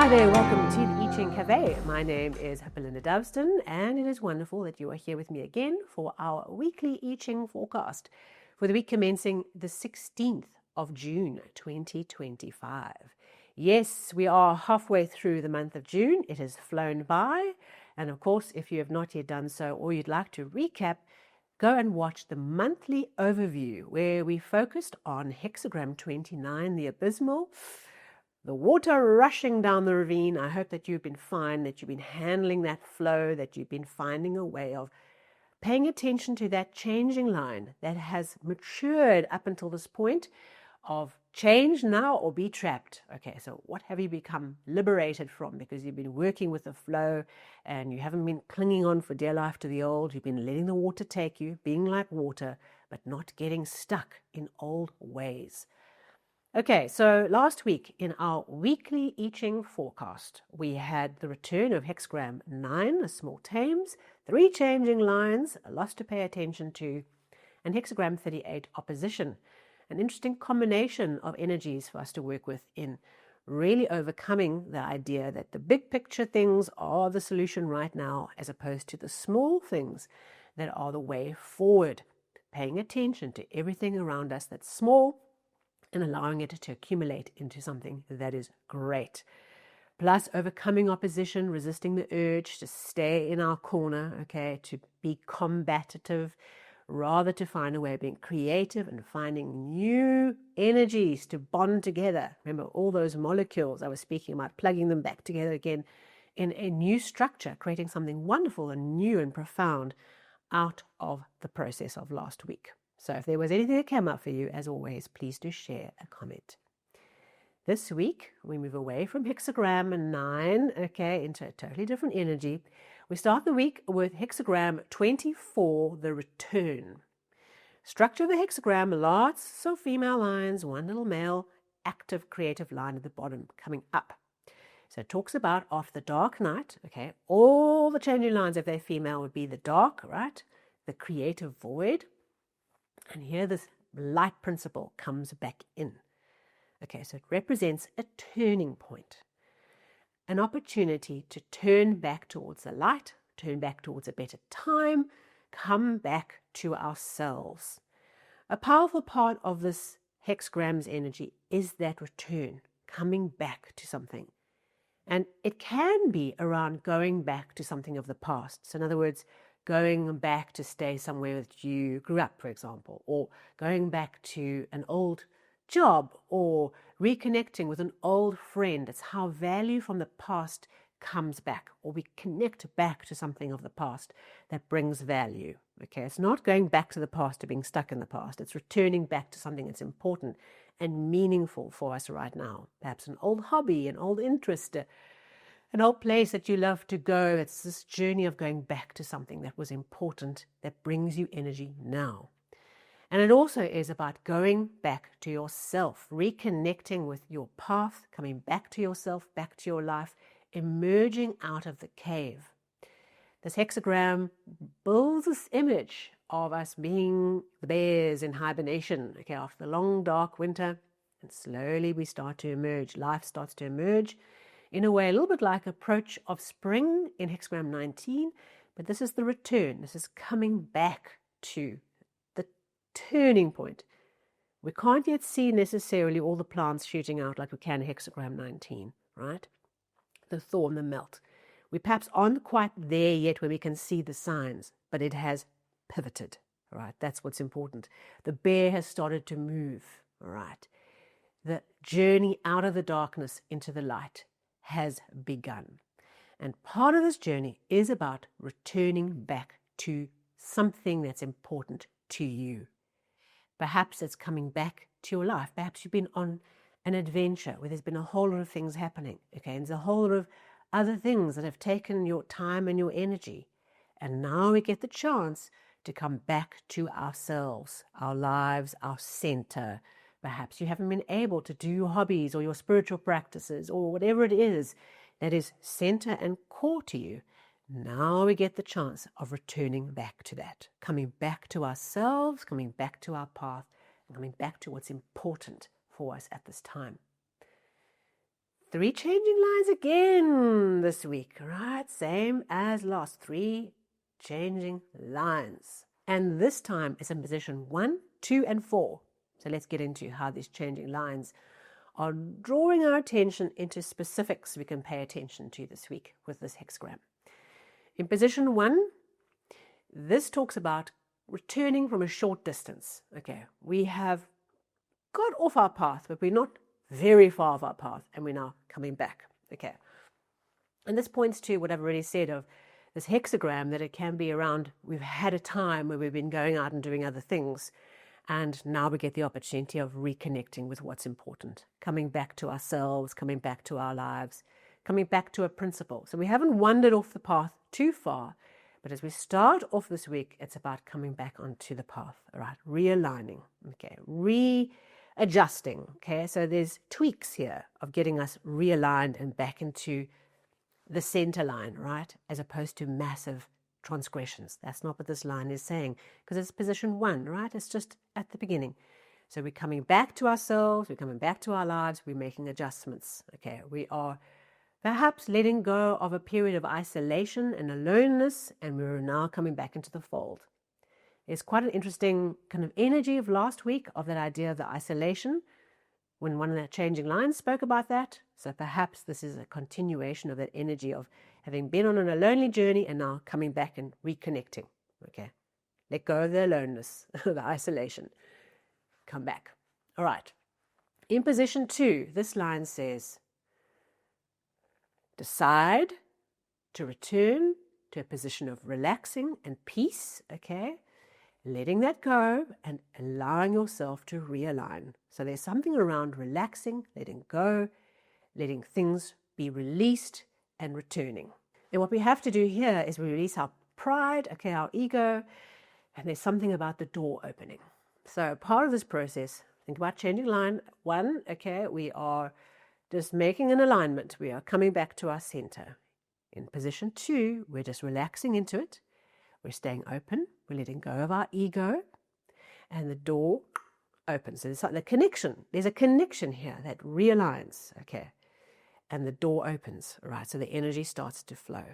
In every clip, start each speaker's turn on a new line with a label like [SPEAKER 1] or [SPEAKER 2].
[SPEAKER 1] Hi there, welcome to the I Ching Cafe. My name is Belinda Doveston, and it is wonderful that you are here with me again for our weekly I Ching forecast for the week commencing the 16th of June 2025. Yes, we are halfway through the month of June. It has flown by, and of course, if you have not yet done so or you'd like to recap, go and watch the monthly overview where we focused on Hexagram 29, the abysmal. The water rushing down the ravine. I hope that you've been fine, that you've been handling that flow, that you've been finding a way of paying attention to that changing line that has matured up until this point of change now or be trapped. Okay, so what have you become liberated from because you've been working with the flow and you haven't been clinging on for dear life to the old. You've been letting the water take you, being like water, but not getting stuck in old ways. Okay, so last week in our weekly I Ching forecast, we had the return of Hexagram 9, a small Thames, 3 changing lines, a loss to pay attention to, and Hexagram 38, opposition. An interesting combination of energies for us to work with in really overcoming the idea that the big picture things are the solution right now, as opposed to the small things that are the way forward. Paying attention to everything around us that's small, and allowing it to accumulate into something that is great. Plus, overcoming opposition, resisting the urge to stay in our corner, okay, to be combative, rather to find a way of being creative and finding new energies to bond together. Remember all those molecules I was speaking about, plugging them back together again in a new structure, creating something wonderful and new and profound out of the process of last week. So if there was anything that came up for you, as always, please do share a comment. This week, we move away from Hexagram 9, okay, into a totally different energy. We start the week with Hexagram 24, the return. Structure of the hexagram, lots of female lines, one little male, active creative line at the bottom, coming up. So it talks about after the dark night, okay, all the changing lines, if they're female, would be the dark, right? The creative void. And here this light principle comes back in. Okay, so it represents a turning point, an opportunity to turn back towards the light, turn back towards a better time, come back to ourselves. A powerful part of this hexagram's energy is that return, coming back to something. And it can be around going back to something of the past. So in other words, going back to stay somewhere that you grew up, for example, or going back to an old job or reconnecting with an old friend. It's how value from the past comes back, or we connect back to something of the past that brings value. Okay, it's not going back to the past to being stuck in the past. It's returning back to something that's important and meaningful for us right now. Perhaps an old hobby, an old interest, an old place that you love to go. It's this journey of going back to something that was important, that brings you energy now. And it also is about going back to yourself, reconnecting with your path, coming back to yourself, back to your life, emerging out of the cave. This hexagram builds this image of us being the bears in hibernation, okay, after the long, dark winter. And slowly we start to emerge. Life starts to emerge in a way a little bit like approach of spring in Hexagram 19, but this is the return. This is coming back to the turning point. We can't yet see necessarily all the plants shooting out like we can in Hexagram 19, right? The thaw and the melt. We perhaps aren't quite there yet where we can see the signs, but it has pivoted, right? That's what's important. The bear has started to move, right? The journey out of the darkness into the light has begun. And part of this journey is about returning back to something that's important to you. Perhaps it's coming back to your life. Perhaps you've been on an adventure where there's been a whole lot of things happening, okay? And there's a whole lot of other things that have taken your time and your energy. And now we get the chance to come back to ourselves, our lives, our center. Perhaps you haven't been able to do your hobbies or your spiritual practices or whatever it is that is center and core to you. Now we get the chance of returning back to that, coming back to ourselves, coming back to our path, and coming back to what's important for us at this time. 3 changing lines again this week, right? Same as last, 3 changing lines. And this time it's in position 1, 2, and 4. So let's get into how these changing lines are drawing our attention into specifics we can pay attention to this week with this hexagram. In position 1, this talks about returning from a short distance. Okay, we have got off our path, but we're not very far off our path, and we're now coming back. Okay, and this points to what I've already said of this hexagram, that it can be around, we've had a time where we've been going out and doing other things, and now we get the opportunity of reconnecting with what's important, coming back to ourselves, coming back to our lives, coming back to a principle. So we haven't wandered off the path too far, but as we start off this week, it's about coming back onto the path, all right? Realigning, okay, readjusting, okay? So there's tweaks here of getting us realigned and back into the center line, right? As opposed to massive transgressions. That's not what this line is saying, because it's position 1, right? It's just at the beginning. So we're coming back to ourselves, we're coming back to our lives, we're making adjustments, okay? We are perhaps letting go of a period of isolation and aloneness, and we're now coming back into the fold. It's quite an interesting kind of energy of last week, of that idea of the isolation, when one of the changing lines spoke about that. So perhaps this is a continuation of that energy of having been on a lonely journey and now coming back and reconnecting. Okay, let go of the aloneness, the isolation. Come back. All right. In position 2, this line says, decide to return to a position of relaxing and peace, okay? Letting that go and allowing yourself to realign. So there's something around relaxing, letting go, letting things be released, and returning. And what we have to do here is we release our pride, okay, our ego, and there's something about the door opening. So part of this process, think about changing line 1, okay, we are just making an alignment. We are coming back to our center. In position 2, we're just relaxing into it. We're staying open. We're letting go of our ego. And the door opens. So there's the connection. There's a connection here that realigns, okay. And the door opens, right? So the energy starts to flow.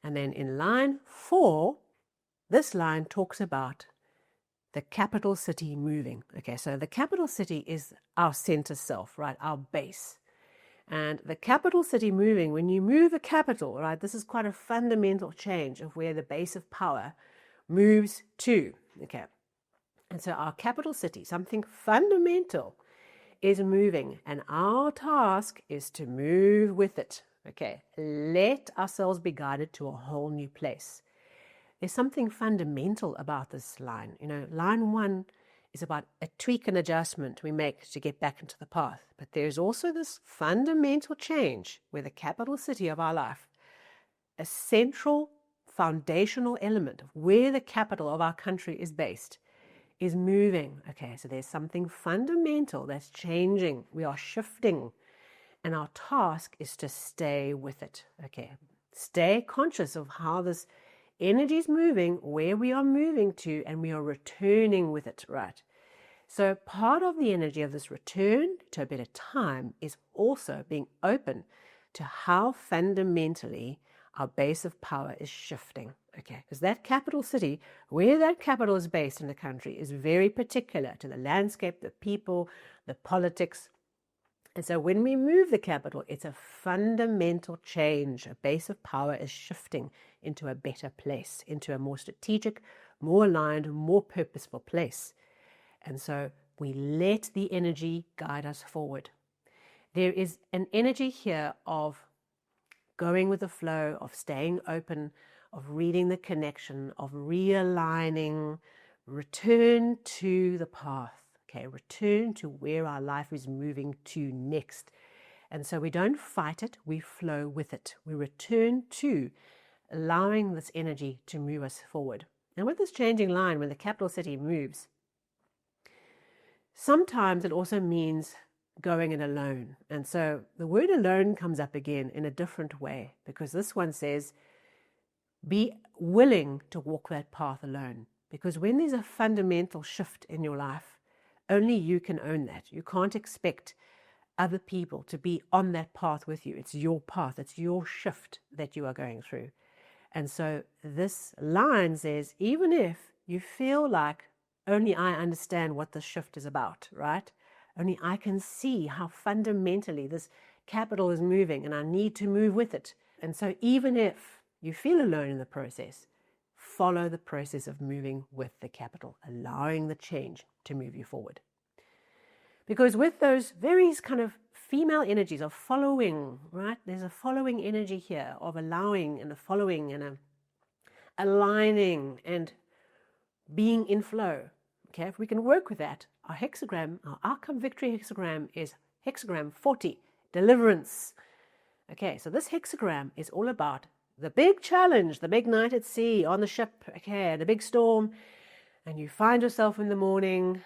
[SPEAKER 1] And then in line 4, this line talks about the capital city moving. Okay, so the capital city is our center self, right? Our base. And the capital city moving, when you move a capital, right, this is quite a fundamental change of where the base of power moves to, okay. And so our capital city, something fundamental, is moving, and our task is to move with it, okay. Let ourselves be guided to a whole new place. There's something fundamental about this line. You know, line 1 is about a tweak and adjustment we make to get back into the path. But there's also this fundamental change where the capital city of our life, a central foundational element of where the capital of our country is based, is moving. Okay, so there's something fundamental that's changing. We are shifting. And our task is to stay with it. Okay, stay conscious of how this energy is moving, where we are moving to, and we are returning with it, right? So part of the energy of this return to a better time is also being open to how fundamentally our base of power is shifting, okay? Because that capital city, where that capital is based in the country, is very particular to the landscape, the people, the politics. And so when we move the capital, it's a fundamental change. A base of power is shifting into a better place, into a more strategic, more aligned, more purposeful place. And so we let the energy guide us forward. There is an energy here of going with the flow, of staying open, of reading the connection, of realigning, return to the path, okay, return to where our life is moving to next. And so we don't fight it, we flow with it. We return to allowing this energy to move us forward. And with this changing line, when the capital city moves, sometimes it also means going it alone. And so the word alone comes up again in a different way, because this one says, be willing to walk that path alone. Because when there's a fundamental shift in your life, only you can own that. You can't expect other people to be on that path with you. It's your path. It's your shift that you are going through. And so this line says, even if you feel like only I understand what this shift is about, right? Only I can see how fundamentally this capital is moving and I need to move with it. And so even if you feel alone in the process, follow the process of moving with the capital, allowing the change to move you forward. Because with those very kind of female energies of following, right? There's a following energy here of allowing and a following and a aligning and being in flow. Okay, if we can work with that, our hexagram, our outcome victory hexagram is hexagram 40, Deliverance. Okay, so this hexagram is all about the big challenge, the big night at sea, on the ship, okay, the big storm, and you find yourself in the morning,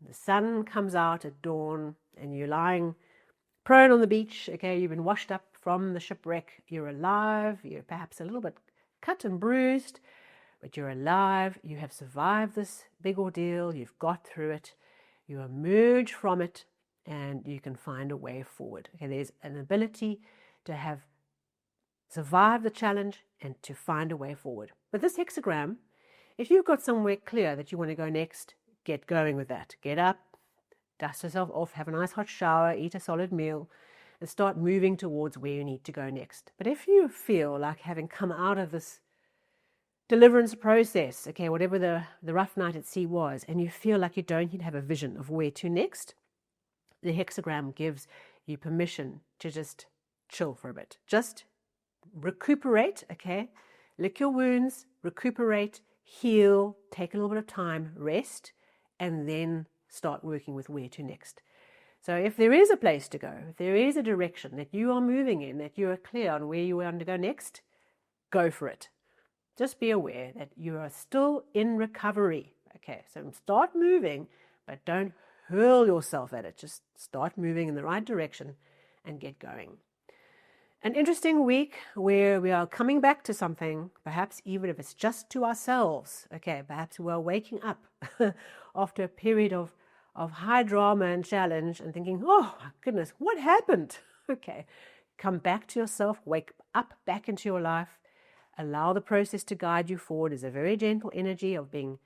[SPEAKER 1] the sun comes out at dawn, and you're lying prone on the beach, okay, you've been washed up from the shipwreck, you're alive, you're perhaps a little bit cut and bruised, but you're alive, you have survived this big ordeal, you've got through it, you emerge from it, and you can find a way forward. Okay, there's an ability to have survived the challenge and to find a way forward. But this hexagram, if you've got somewhere clear that you want to go next, get going with that. Get up, dust yourself off, have a nice hot shower, eat a solid meal, and start moving towards where you need to go next. But if you feel like having come out of this deliverance process, okay, whatever the rough night at sea was, and you feel like you don't have a vision of where to next, the hexagram gives you permission to just chill for a bit. Just recuperate, okay? Lick your wounds, recuperate, heal, take a little bit of time, rest, and then start working with where to next. So if there is a place to go, if there is a direction that you are moving in, that you are clear on where you want to go next, go for it. Just be aware that you are still in recovery. Okay, so start moving, but don't hurl yourself at it. Just start moving in the right direction and get going. An interesting week where we are coming back to something, perhaps even if it's just to ourselves. Okay, perhaps we are waking up after a period of high drama and challenge and thinking, oh my goodness, what happened? Okay, come back to yourself, wake up back into your life, allow the process to guide you forward. There's a very gentle energy of being,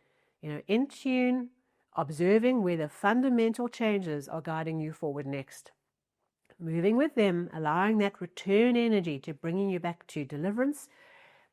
[SPEAKER 1] in tune, observing where the fundamental changes are guiding you forward next. Moving with them, allowing that return energy to bringing you back to deliverance,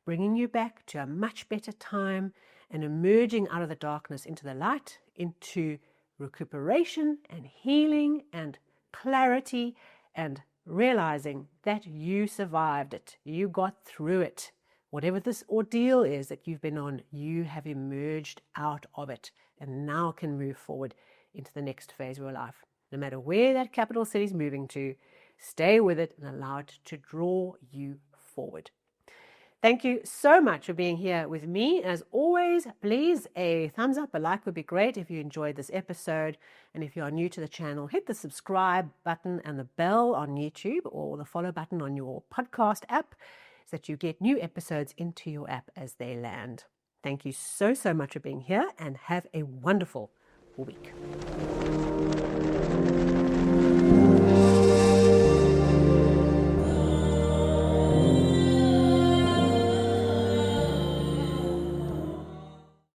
[SPEAKER 1] bringing you back to a much better time and emerging out of the darkness into the light, into recuperation and healing and clarity and realizing that you survived it. You got through it. Whatever this ordeal is that you've been on, you have emerged out of it and now can move forward into the next phase of your life. No matter where that capital city is moving to, stay with it and allow it to draw you forward. Thank you so much for being here with me. As always, please, a thumbs up, a like would be great if you enjoyed this episode. And if you are new to the channel, hit the subscribe button and the bell on YouTube or the follow button on your podcast app so that you get new episodes into your app as they land. Thank you so much for being here and have a wonderful week.